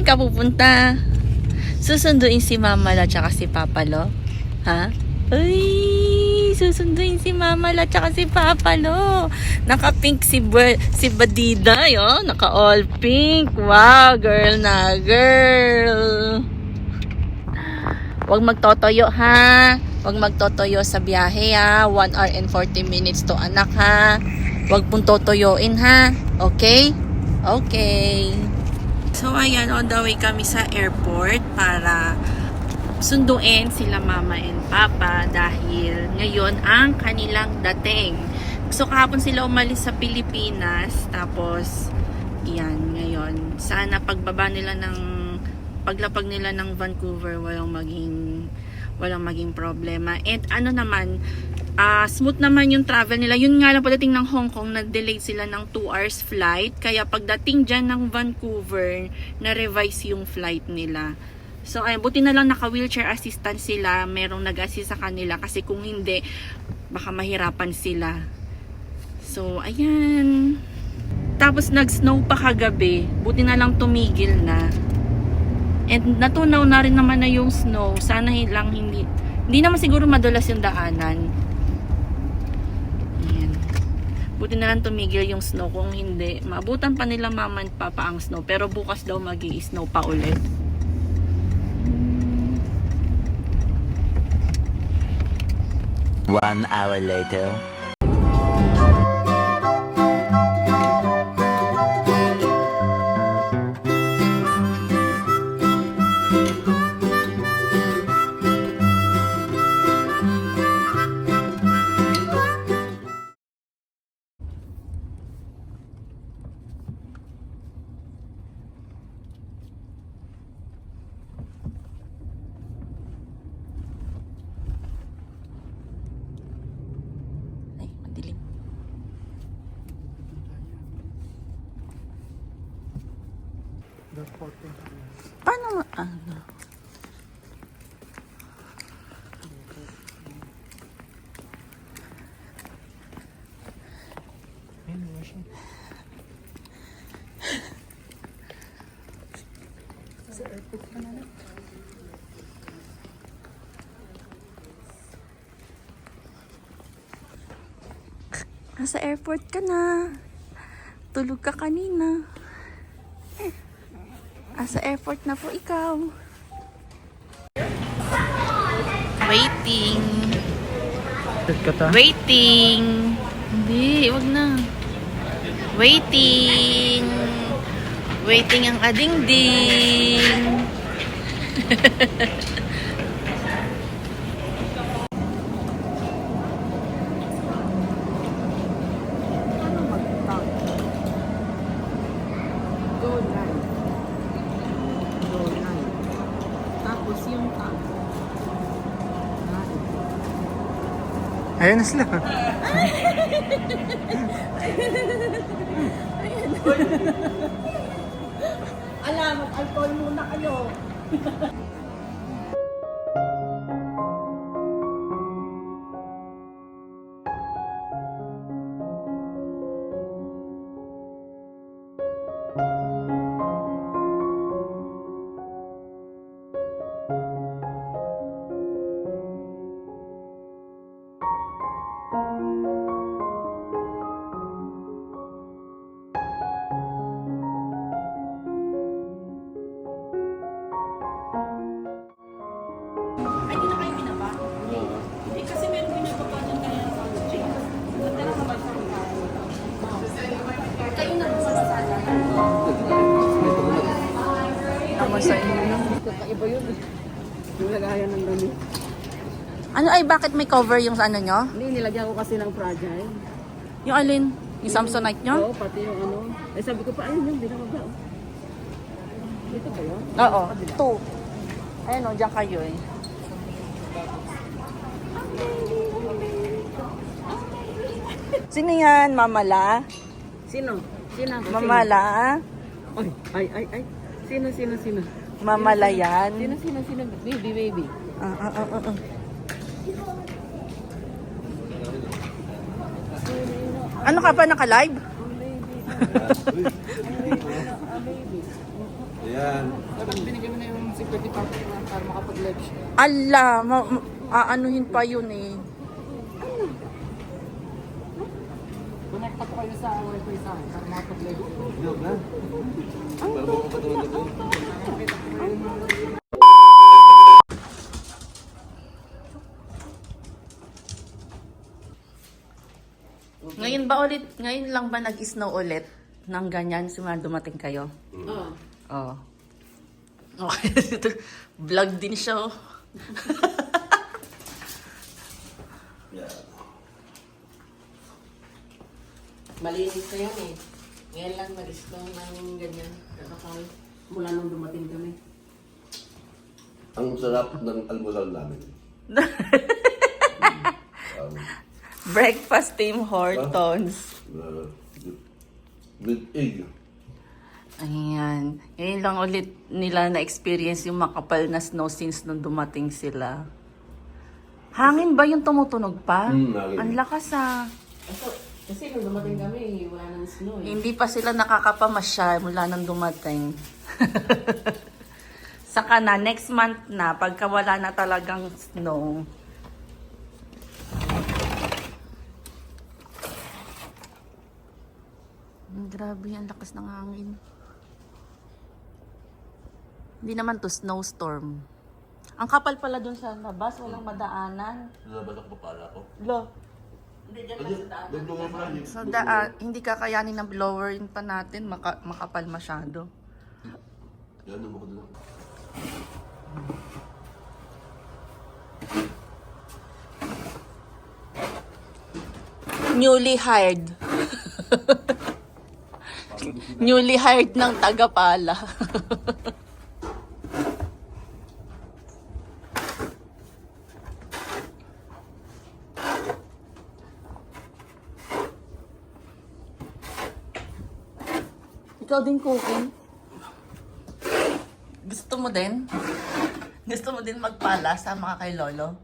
ka pupunta? Susunduin si Mama La tsaka si Papa Lo? Ha? Ay, susunduin si Mama La tsaka si Papa Lo. Naka-pink si Badida, yo. Naka-all pink. Wow, girl na girl. Huwag magtotoyo, ha? Huwag magtotoyo sa biyahe, ha? 1 hour and 40 minutes to, anak, ha? Huwag pong totoyoin, ha? Okay? Okay. So, ayan, on the way kami sa airport para sunduin sila Mama and Papa dahil ngayon ang kanilang dating. So, kahapon sila umalis sa Pilipinas. Tapos, yan, ngayon. Sana paglapag nila ng Vancouver, walang maging problema. And ano naman, smooth naman yung travel nila. Yun nga lang, pagdating ng Hong Kong, na-delay sila ng 2 hours flight. Kaya pagdating dyan ng Vancouver, na-revise yung flight nila. So, ay, buti na lang naka-wheelchair assistant sila. Merong nag-assist sa kanila. Kasi kung hindi, baka mahirapan sila. So, ayan. Tapos, nag-snow pa kagabi. Buti na lang tumigil na. And natunaw na rin naman na yung snow. Sana lang hindi naman siguro madulas yung daanan. Ayan. Buti na lang tumigil yung snow. Kung hindi, maabutan pa nila Mama and Papa ang snow. Pero bukas daw mag-i-snow pa ulit. 1 hour later. Paano ano? Sa airport ka na. Nasa airport ka na. Tulog ka kanina. Sa airport na po ikaw. Waiting. Waiting. Hindi, wag na. Waiting. Waiting ang adingding. Ayan na sila. Alam, alcohol muna kayo. Sa inyo. Kakaiba yun. Yung lagayan ng dami. Ano ay, bakit may cover yung ano nyo? Hindi, nilagyan ko kasi ng fragile. Yung alin? Yung Samsonite nyo? Oo, pati yung ano. Eh sabi ko pa, ayun yun, binababa. Dito ba yun? Oo, 2. Ayun o, dyan kayo eh. Sino yan? Mamala? Sino? Sino? Mamala? Ay. Sino? Mamala yan? Sino? Baby. Ano ka ba, naka-live? Baby. Ayan. Dapat binigyan mo na yung security para makapag-live siya. Ala, aanuhin pa yun eh. Connect po kayo sa wifi sa akin para makapag-live. Joke na. Para mo ko patulog ito. Ngayon lang ba nag-snow ulit? Nang ganyan, simula dumating kayo? Oo. Oo. Okay, vlog din siya oh. Yeah. Malinis na yun eh. Ngayon lang nag-snow ng ganyan. Kakakal. Mula nung dumating kami. Ang sarap ng almusal namin. Breakfast Tim Hortons. With egg. Ayan. Ngayon lang ulit nila na-experience yung makapal na snow since nung dumating sila. Hangin ba yung tumutunog pa? Hangin. Ang lakas ah. Kasi nung dumating kami, wala nang snow eh. Hindi pa sila nakakapamasya mula nang dumating. Saka na, next month na, pagka wala na talagang snow. Grabe, ang lakas ng hangin. Hindi naman to snowstorm. Ang kapal pala dun sa labas, walang madaanan. Nalabas ako papala ko. Lo. Hindi dyan lang sa daan. Nagdungo pa rin. So, hindi kakayanin ng blower yun pa natin, makapal masyado. Yan, nung ako doon. Newly hired. Newly hired ng tagapala. Ikaw din cooking? Gusto mo din? Gusto mo din magpala sama ka kay Lolo?